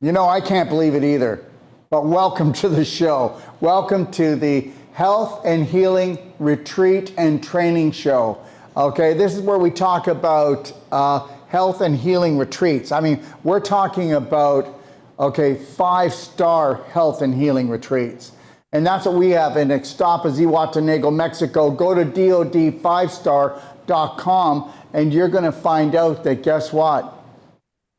You know, I can't believe it either, but welcome to the show. Welcome to the Health and Healing Retreat and Training Show. Okay, this is where we talk about health and healing retreats. I mean, we're talking about, okay, 5-star health and healing retreats. And that's what we have in Ixtapa, Zihuatanejo, Mexico. Go to DOD5STAR.com and you're going to find out that, guess what?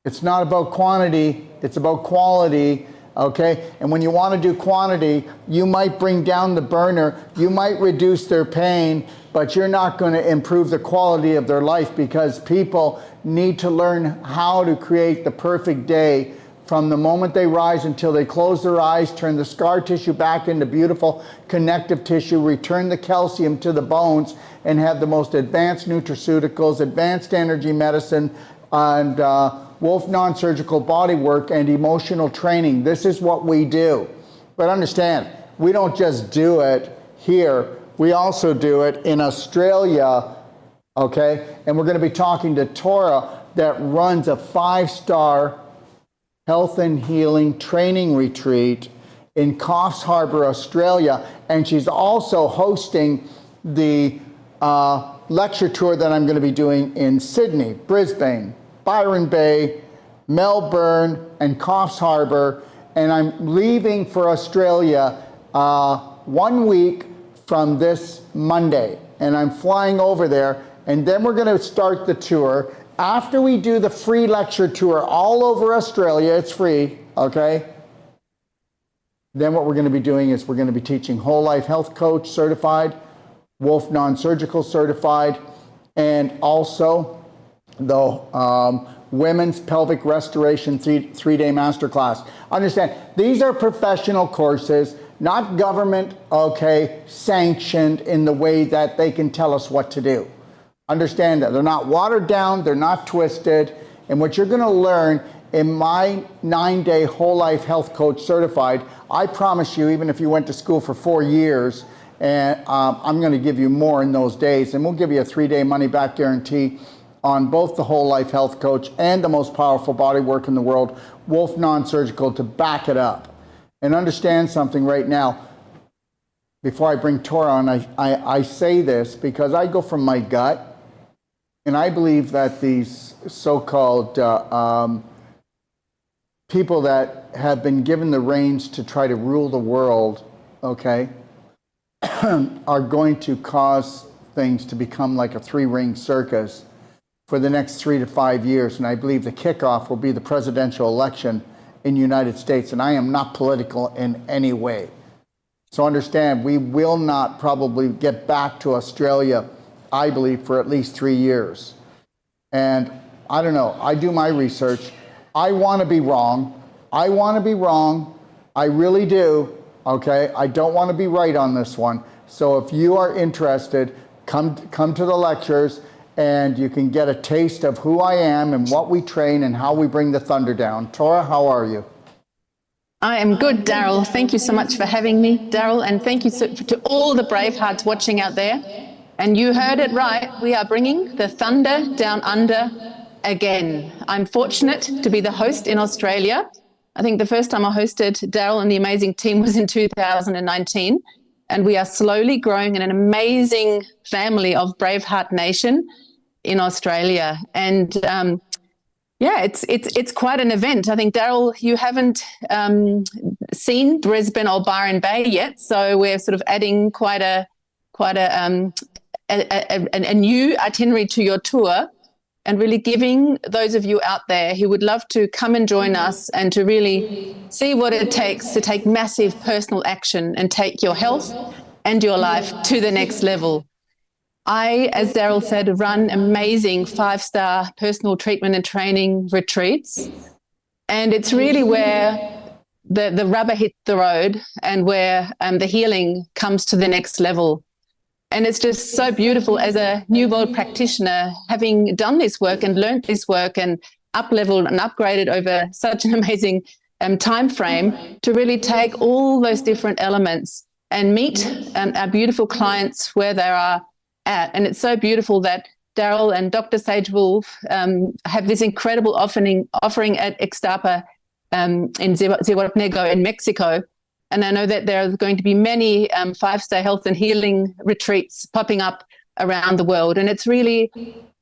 It's not about quantity, it's about quality, okay? And when you want to do quantity, you might bring down the burner, you might reduce their pain, but you're not going to improve the quality of their life, because people need to learn how to create the perfect day from the moment they rise until they close their eyes, turn the scar tissue back into beautiful connective tissue, return the calcium to the bones, and have the most advanced nutraceuticals, advanced energy medicine, and Wolf non-surgical body work and emotional training. This is what we do. But understand, we don't just do it here, we also do it in Australia, okay? And we're going to be talking to Tora, that runs a 5-star health and healing training retreat in Coffs Harbour, Australia. And she's also hosting the lecture tour that I'm going to be doing in Sydney, Brisbane, Byron Bay, Melbourne, and Coffs Harbour. And I'm leaving for Australia 1 week from this Monday. And I'm flying over there, and then we're going to start the tour. After we do the free lecture tour all over Australia, it's free, okay? Then what we're going to be doing is we're going to be teaching whole life health coach certified, Wolf non-surgical certified, and also the women's pelvic restoration three-day masterclass. Understand, these are professional courses, not government, okay, sanctioned in the way that they can tell us what to do. Understand that they're not watered down, they're not twisted, and what you're going to learn in my 9-day whole life health coach certified, I promise you, even if you went to school for 4 years, and I'm going to give you more in those days, and we'll give you a 3-day money back guarantee on both the whole life health coach and the most powerful body work in the world, Wolf non-surgical, to back it up. And understand something right now, before I bring Tora on, I say this because I go from my gut. And I believe that these so-called people that have been given the reins to try to rule the world, okay, are going to cause things to become like a 3-ring circus for the next 3 to 5 years. And I believe the kickoff will be the presidential election in the United States. And I am not political in any way. So understand, we will not probably get back to Australia, I believe, for at least 3 years. And I don't know, I do my research. I want to be wrong. I want to be wrong. I really do, okay? I don't want to be right on this one. So if you are interested, come to the lectures, and you can get a taste of who I am and what we train and how we bring the thunder down. Tora, how are you? I am good, Daryl. Thank you so much for having me, Daryl, and thank you to all the brave hearts watching out there. And you heard it right, we are bringing the thunder down under again. I'm fortunate to be the host in Australia. I think the first time I hosted Daryl and the amazing team was in 2019, and we are slowly growing in an amazing family of Braveheart Nation in Australia. And yeah, it's quite an event. I think, Daryl, you haven't seen Brisbane or Byron Bay yet, so we're sort of adding quite a new itinerary to your tour, and really giving those of you out there who would love to come and join us and to really see what it takes to take massive personal action and take your health and your life to the next level. I, as Daryl said, run amazing 5-star personal treatment and training retreats. And it's really where the rubber hits the road and where the healing comes to the next level. And it's just so beautiful as a New World practitioner, having done this work and learned this work and up-leveled and upgraded over such an amazing time frame, to really take all those different elements and meet our beautiful clients where they are at. And it's so beautiful that Daryl and Dr. Sage Wolf have this incredible offering at Ixtapa in Zihuatanejo in Mexico. And I know that there are going to be many 5-star health and healing retreats popping up around the world. And it's really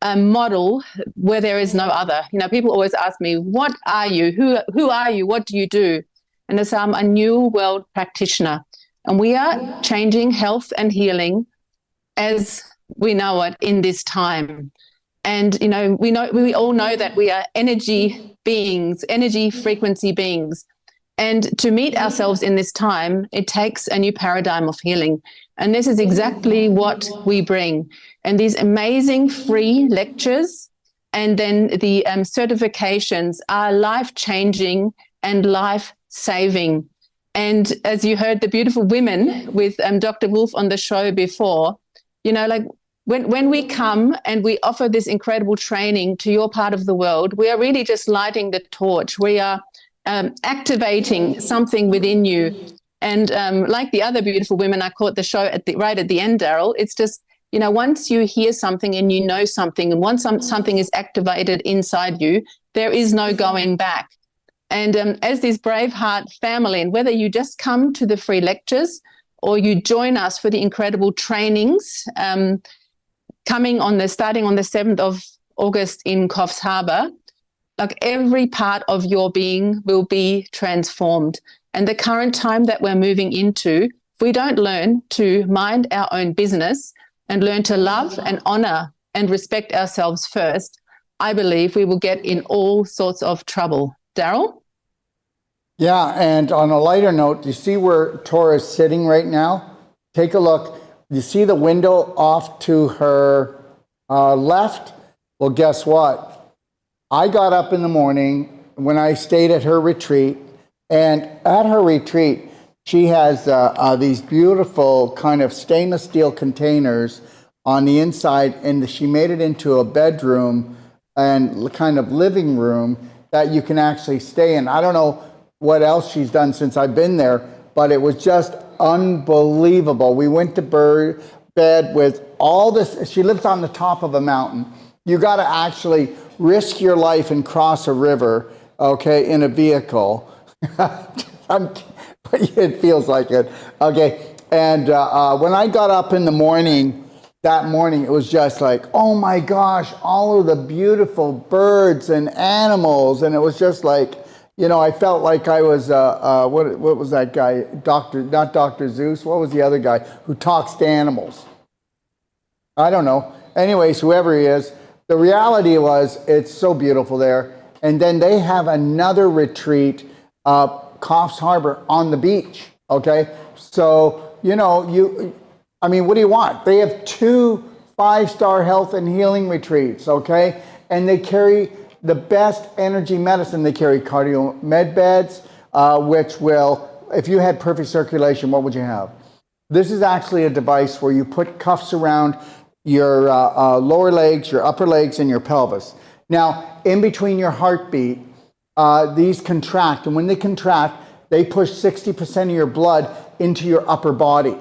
a model where there is no other. You know, people always ask me, what are you? Who are you? What do you do? And I say, I'm a new world practitioner. And we are changing health and healing as we know it in this time. And, you know, we all know that we are energy beings, energy frequency beings. And to meet ourselves in this time, it takes a new paradigm of healing. And this is exactly what we bring. And these amazing free lectures and then the certifications are life-changing and life-saving. And as you heard the beautiful women with Dr. Wolf on the show before, you know, like when we come and we offer this incredible training to your part of the world, we are really just lighting the torch. We are activating something within you. And like the other beautiful women I caught the show right at the end, Daryl, it's just, you know, once you hear something and you know something, and once something is activated inside you, there is no going back. And as this Braveheart family, and whether you just come to the free lectures or you join us for the incredible trainings starting on the 7th of August in Coffs Harbour, like every part of your being will be transformed. And the current time that we're moving into, if we don't learn to mind our own business and learn to love and honour and respect ourselves first, I believe we will get in all sorts of trouble. Daryl? Yeah, and on a lighter note, you see where Tora is sitting right now? Take a look. You see the window off to her left? Well, guess what? I got up in the morning when I stayed at her retreat, and at her retreat, she has these beautiful kind of stainless steel containers on the inside, and she made it into a bedroom and kind of living room that you can actually stay in. I don't know what else she's done since I've been there, but it was just unbelievable. We went to bed with all this. She lives on the top of a mountain. You got to actually risk your life and cross a river, okay, in a vehicle. It feels like it. Okay, and when I got up in the morning, that morning, it was just like, oh my gosh, all of the beautiful birds and animals, and it was just like, you know, I felt like I was, what was that guy? Not Dr. Zeus. What was the other guy who talks to animals? I don't know. Anyways, whoever he is, the reality was it's so beautiful there. And then they have another retreat, Coffs Harbour on the beach. Okay. So, you know, I mean, what do you want? They have 2 5-star health and healing retreats. Okay. And they carry the best energy medicine. They carry cardio med beds, which will, if you had perfect circulation, what would you have? This is actually a device where you put cuffs around your lower legs, your upper legs, and your pelvis. Now, in between your heartbeat, these contract, and when they contract, they push 60% of your blood into your upper body.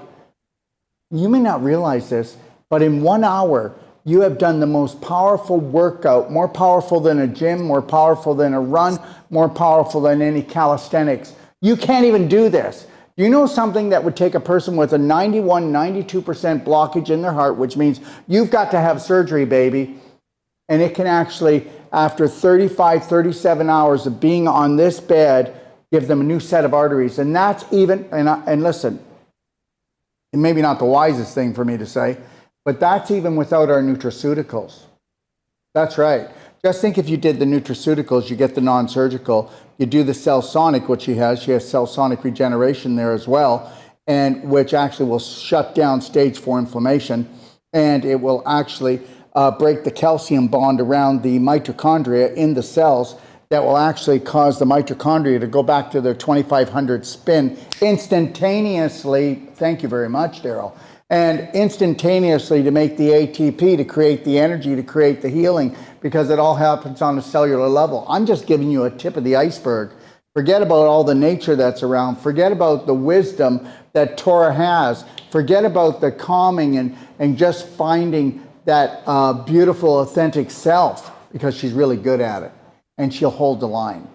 You may not realize this, but in 1 hour, you have done the most powerful workout, more powerful than a gym, more powerful than a run, more powerful than any calisthenics. You can't even do this. You know something that would take a person with a 91, 92% blockage in their heart, which means you've got to have surgery, baby. And it can actually, after 35, 37 hours of being on this bed, give them a new set of arteries. And that's even, and listen, it may be not the wisest thing for me to say, but that's even without our nutraceuticals. That's right. Just think if you did the nutraceuticals, you get the non-surgical, you do the cell sonic, which she has cell sonic regeneration there as well, and which actually will shut down stage 4 inflammation, and it will actually break the calcium bond around the mitochondria in the cells that will actually cause the mitochondria to go back to their 2500 spin instantaneously. Thank you very much, Daryl. And instantaneously to make the ATP, to create the energy, to create the healing, because it all happens on a cellular level. I'm just giving you a tip of the iceberg. Forget about all the nature that's around. Forget about the wisdom that Torah has. Forget about the calming and just finding that beautiful, authentic self, because she's really good at it. And she'll hold the line.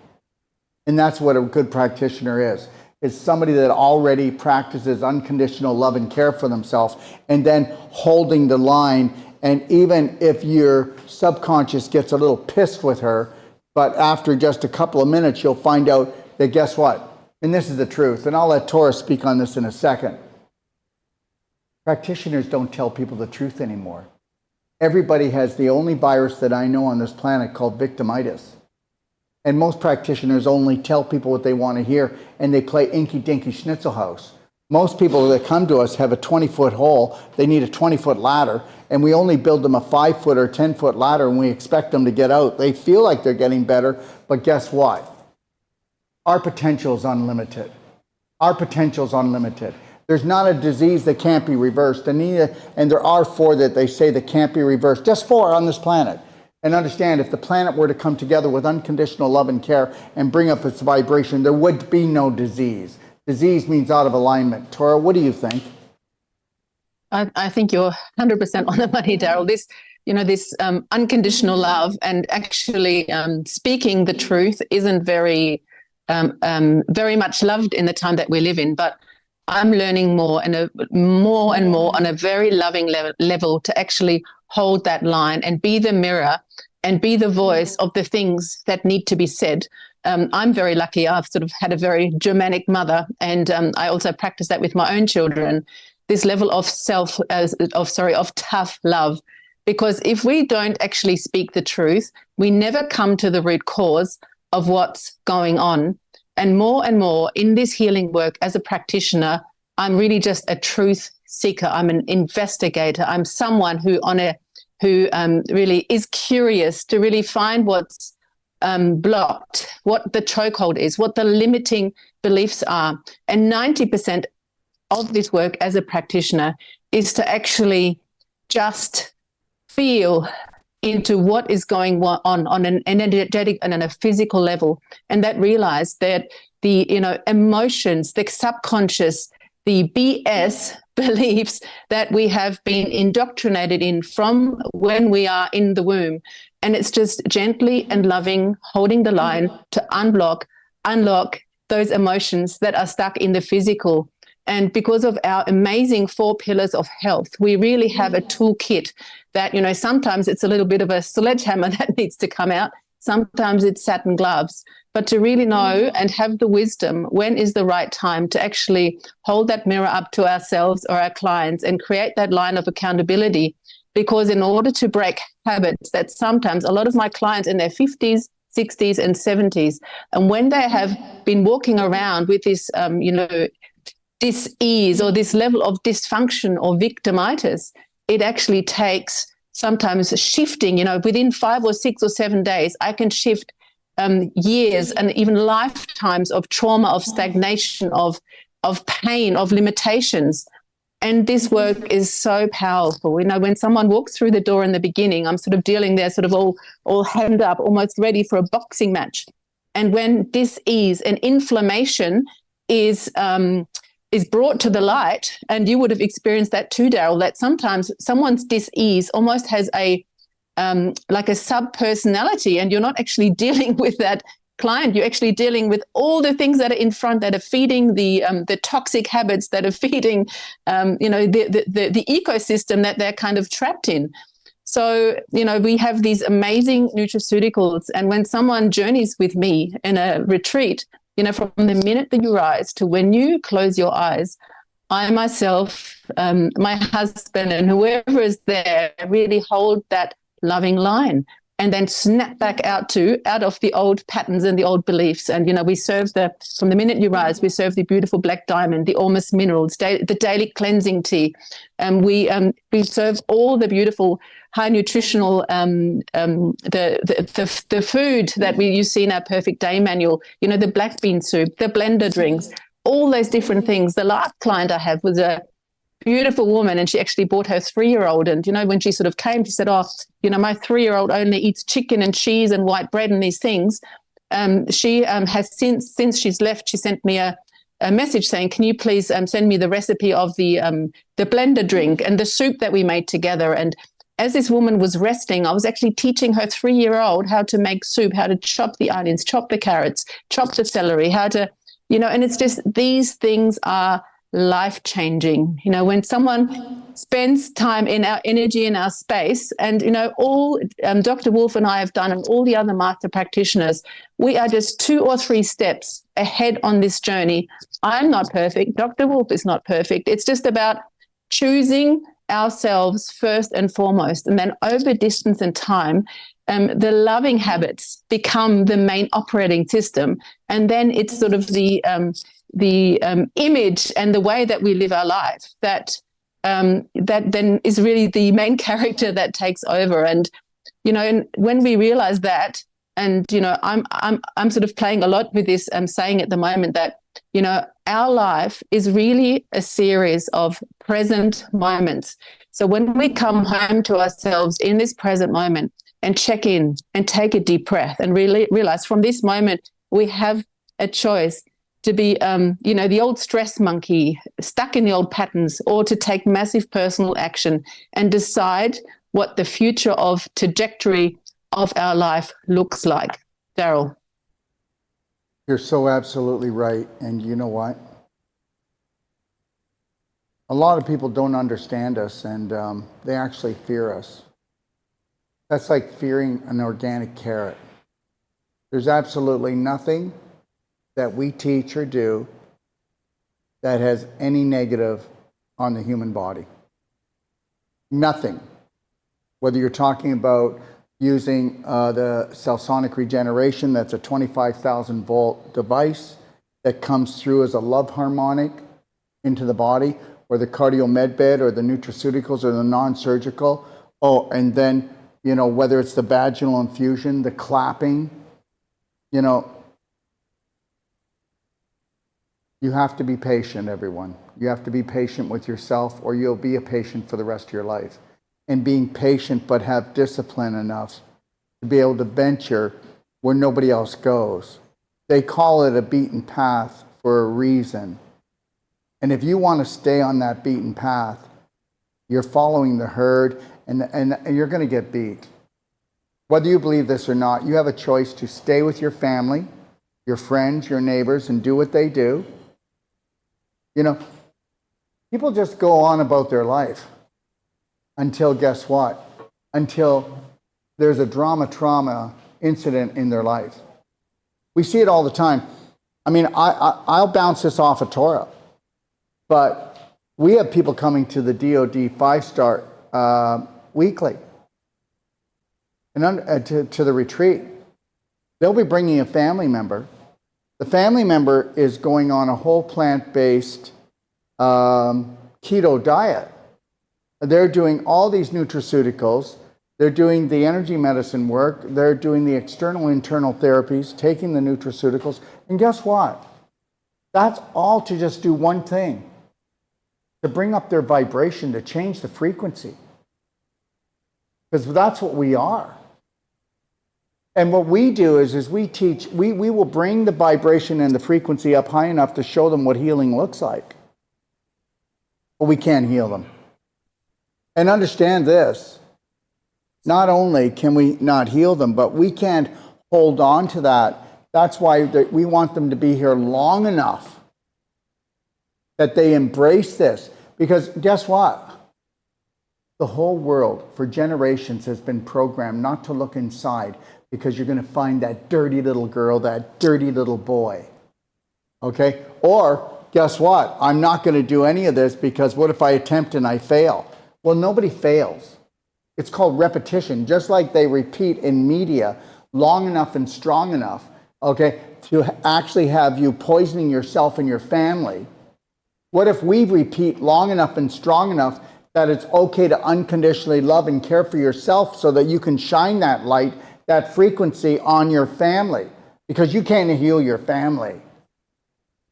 And that's what a good practitioner is. It's somebody that already practices unconditional love and care for themselves, and then holding the line. And even if your subconscious gets a little pissed with her, but after just a couple of minutes, you'll find out that guess what? And this is the truth. And I'll let Tora speak on this in a second. Practitioners don't tell people the truth anymore. Everybody has the only virus that I know on this planet called victimitis. And most practitioners only tell people what they want to hear, and they play inky-dinky schnitzel house. Most people that come to us have a 20-foot hole. They need a 20-foot ladder, and we only build them a 5-foot or 10-foot ladder, and we expect them to get out. They feel like they're getting better, but guess what? Our potential is unlimited. Our potential is unlimited. There's not a disease that can't be reversed, and there are 4 that they say that can't be reversed. Just 4 on this planet. And understand, if the planet were to come together with unconditional love and care and bring up its vibration, there would be no disease. Disease means out of alignment. Tora, what do you think? I think you're 100% on the money, Daryl. This unconditional love and actually speaking the truth isn't very much loved in the time that we live in. But I'm learning more and more on a very loving level to actually hold that line and be the mirror and be the voice of the things that need to be said. I'm very lucky. I've sort of had a very Germanic mother, and I also practice that with my own children. This level of tough love, because if we don't actually speak the truth, we never come to the root cause of what's going on. And more in this healing work as a practitioner, I'm really just a truth seeker. I'm an investigator. I'm someone who really is curious to really find what's blocked, what the chokehold is, what the limiting beliefs are. And 90% of this work as a practitioner is to actually just feel into what is going on an energetic and on a physical level, and that realize that the emotions, the subconscious, the BS beliefs that we have been indoctrinated in from when we are in the womb. And it's just gently and loving, holding the line to unlock those emotions that are stuck in the physical. And because of our amazing 4 pillars of health, we really have a toolkit that, sometimes it's a little bit of a sledgehammer that needs to come out. Sometimes it's satin gloves. But to really know and have the wisdom, when is the right time to actually hold that mirror up to ourselves or our clients and create that line of accountability. Because in order to break habits that sometimes a lot of my clients in their 50s, 60s and 70s, and when they have been walking around with this, dis-ease or this level of dysfunction or victimitis, it actually takes sometimes shifting, within 5 or 6 or 7 days, I can shift years and even lifetimes of trauma, of stagnation, of pain, of limitations. And this work is so powerful. When someone walks through the door in the beginning, I'm sort of dealing there sort of all hemmed up, almost ready for a boxing match. And when dis-ease and inflammation is brought to the light, and you would have experienced that too, Daryl, that sometimes someone's dis-ease almost has like a sub-personality, and you're not actually dealing with that client. You're actually dealing with all the things that are in front that are feeding the toxic habits that are feeding, the ecosystem that they're kind of trapped in. So, we have these amazing nutraceuticals, and when someone journeys with me in a retreat, from the minute that you rise to when you close your eyes, I myself, my husband, and whoever is there really hold that loving line and then snap back out of the old patterns and the old beliefs. And, we serve from the minute you rise, we serve the beautiful black diamond, the Ormus minerals, the daily cleansing tea. And we serve all the beautiful high nutritional, the food that you see in our Perfect Day manual, the black bean soup, the blender drinks, all those different things. The last client I have was a beautiful woman, and she actually brought her 3-year-old. And, when she sort of came, she said, my 3-year-old only eats chicken and cheese and white bread and these things. She has since she's left, she sent me a message saying, can you please send me the recipe of the blender drink and the soup that we made together. And as this woman was resting, I was actually teaching her 3-year-old how to make soup, how to chop the onions, chop the carrots, chop the celery, how to, and it's just, these things are life-changing. When someone spends time in our energy, in our space, and, all Dr. Wolf and I have done, and all the other master practitioners, we are just 2 or 3 steps ahead on this journey. I'm not perfect. Dr. Wolf is not perfect. It's just about choosing ourselves first and foremost, and then over distance and time, the loving habits become the main operating system, and then it's sort of the image and the way that we live our life that then is really the main character that takes over. And and when we realize that, and I'm sort of playing a lot with this, saying at the moment that our life is really a series of present moments. So when we come home to ourselves in this present moment and check in and take a deep breath and really realize from this moment we have a choice to be, the old stress monkey stuck in the old patterns, or to take massive personal action and decide what the future of trajectory of our life looks like. Daryl. You're so absolutely right. And you know what? A lot of people don't understand us, and they actually fear us. That's like fearing an organic carrot. There's absolutely nothing that we teach or do that has any negative on the human body. Nothing. Whether you're talking about using the cell sonic regeneration, that's a 25,000 volt device that comes through as a love harmonic into the body, or the cardio med bed, or the nutraceuticals, or the non-surgical. Oh, and then, whether it's the vaginal infusion, the clapping, you have to be patient, everyone. You have to be patient with yourself, or you'll be a patient for the rest of your life. And being patient, but have discipline enough to be able to venture where nobody else goes. They call it a beaten path for a reason. And if you want to stay on that beaten path, you're following the herd, and you're going to get beat. Whether you believe this or not, you have a choice to stay with your family, your friends, your neighbors, and do what they do. People just go on about their life until, guess what? Until there's a trauma incident in their life. We see it all the time. I mean, I'll bounce this off of Torah, but we have people coming to the DOD5STAR weekly and to the retreat. They'll be bringing a family member. The family member is going on a whole plant-based keto diet. They're doing all these nutraceuticals. They're doing the energy medicine work. They're doing the external, internal therapies, taking the nutraceuticals. And guess what? That's all to just do one thing, to bring up their vibration, to change the frequency. Because that's what we are. And what we do is we teach, we will bring the vibration and the frequency up high enough to show them what healing looks like. But we can't heal them. And understand this, not only can we not heal them, but we can't hold on to that. That's why we want them to be here long enough that they embrace this. Because guess what? The whole world for generations has been programmed not to look inside, because you're going to find that dirty little girl, that dirty little boy. Okay? Or guess what? I'm not going to do any of this because what if I attempt and I fail? Well, nobody fails. It's called repetition. Just like they repeat in media long enough and strong enough, okay, to actually have you poisoning yourself and your family. What if we repeat long enough and strong enough that it's okay to unconditionally love and care for yourself so that you can shine that light, that frequency on your family? Because you can't heal your family.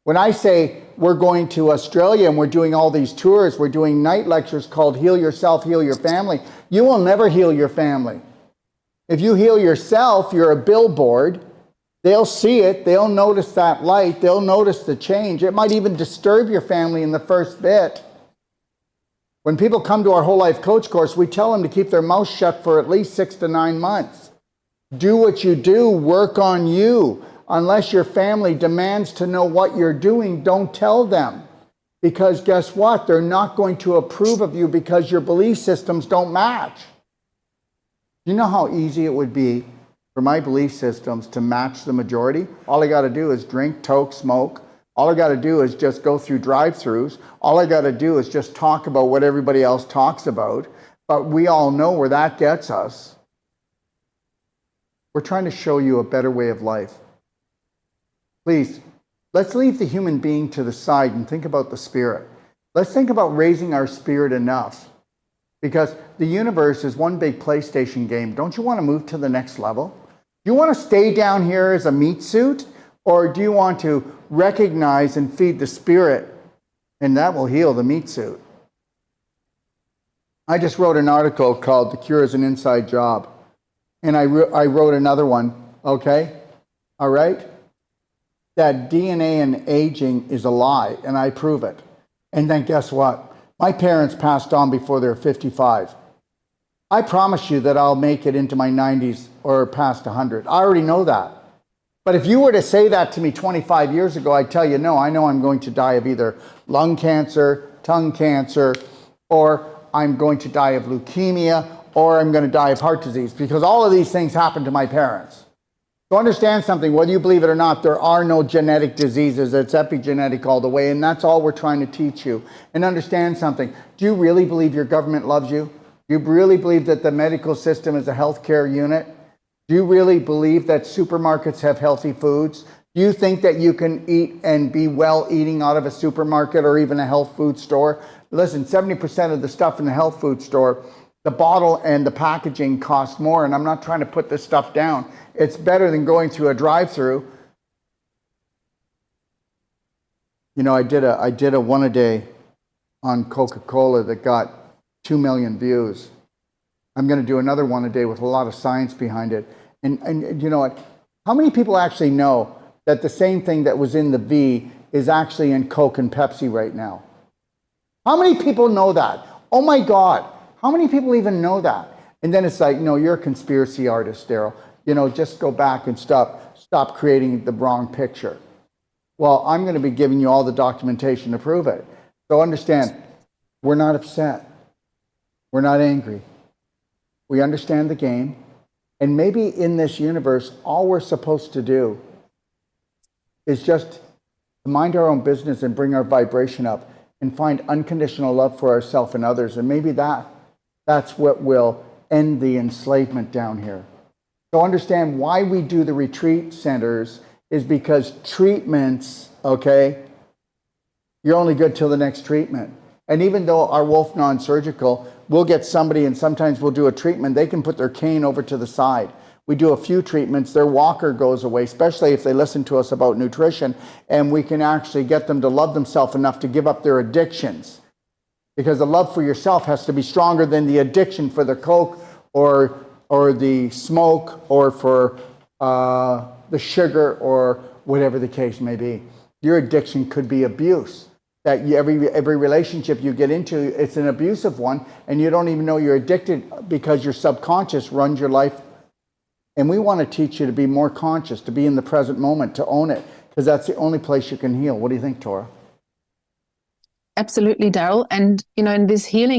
When I say we're going to Australia and we're doing all these tours, we're doing night lectures called Heal Yourself, Heal Your Family, you will never heal your family. If you heal yourself, you're a billboard. They'll see it. They'll notice that light. They'll notice the change. It might even disturb your family in the first bit. When people come to our whole life coach course, we tell them to keep their mouth shut for at least 6 to 9 months. Do what you do, work on you. Unless your family demands to know what you're doing, don't tell them. Because guess what? They're not going to approve of you because your belief systems don't match. You know how easy it would be for my belief systems to match the majority? All I got to do is drink, toke, smoke. All I got to do is just go through drive-thrus. All I got to do is just talk about what everybody else talks about. But we all know where that gets us. We're trying to show you a better way of life. Please, let's leave the human being to the side and think about the spirit. Let's think about raising our spirit enough. Because the universe is one big PlayStation game. Don't you want to move to the next level? Do you want to stay down here as a meat suit? Or do you want to recognize and feed the spirit? And that will heal the meat suit. I just wrote an article called The Cure is an Inside Job. And I wrote another one, okay? All right? That DNA and aging is a lie, and I prove it. And then guess what? My parents passed on before they were 55. I promise you that I'll make it into my 90s or past 100. I already know that. But if you were to say that to me 25 years ago, I'd tell you, no, I know I'm going to die of either lung cancer, tongue cancer, or I'm going to die of leukemia, or I'm going to die of heart disease, because all of these things happened to my parents. So understand something, whether you believe it or not, there are no genetic diseases. It's epigenetic all the way, and that's all we're trying to teach you. And understand something. Do you really believe your government loves you? Do you really believe that the medical system is a healthcare unit? Do you really believe that supermarkets have healthy foods? Do you think that you can eat and be well eating out of a supermarket or even a health food store? Listen, 70% of the stuff in the health food store, the bottle and the packaging cost more, and I'm not trying to put this stuff down. It's better than going through a drive-through. You know, I did a one-a-day on Coca-Cola that got 2 million views. I'm going to do another one a day with a lot of science behind it. And you know what? How many people actually know that the same thing that was in the V is actually in Coke and Pepsi right now? How many people know that? Oh my God. How many people even know that? And then it's like, no, you're a conspiracy artist, Daryl. You know, just go back and stop creating the wrong picture. Well, I'm going to be giving you all the documentation to prove it. So understand, we're not upset. We're not angry. We understand the game. And maybe in this universe, all we're supposed to do is just mind our own business and bring our vibration up and find unconditional love for ourselves and others. And maybe that's what will end the enslavement down here. So understand why we do the retreat centers is because treatments, okay, you're only good till the next treatment. And even though our Wolf non-surgical, we'll get somebody and sometimes we'll do a treatment, they can put their cane over to the side. We do a few treatments, their walker goes away, especially if they listen to us about nutrition, and we can actually get them to love themselves enough to give up their addictions. Because the love for yourself has to be stronger than the addiction for the Coke or the smoke or for the sugar or whatever the case may be. Your addiction could be abuse. That every relationship you get into, it's an abusive one, and you don't even know you're addicted because your subconscious runs your life. And we want to teach you to be more conscious, to be in the present moment, to own it, because that's the only place you can heal. What do you think, Tora? Absolutely, Daryl. And, you know, in this healing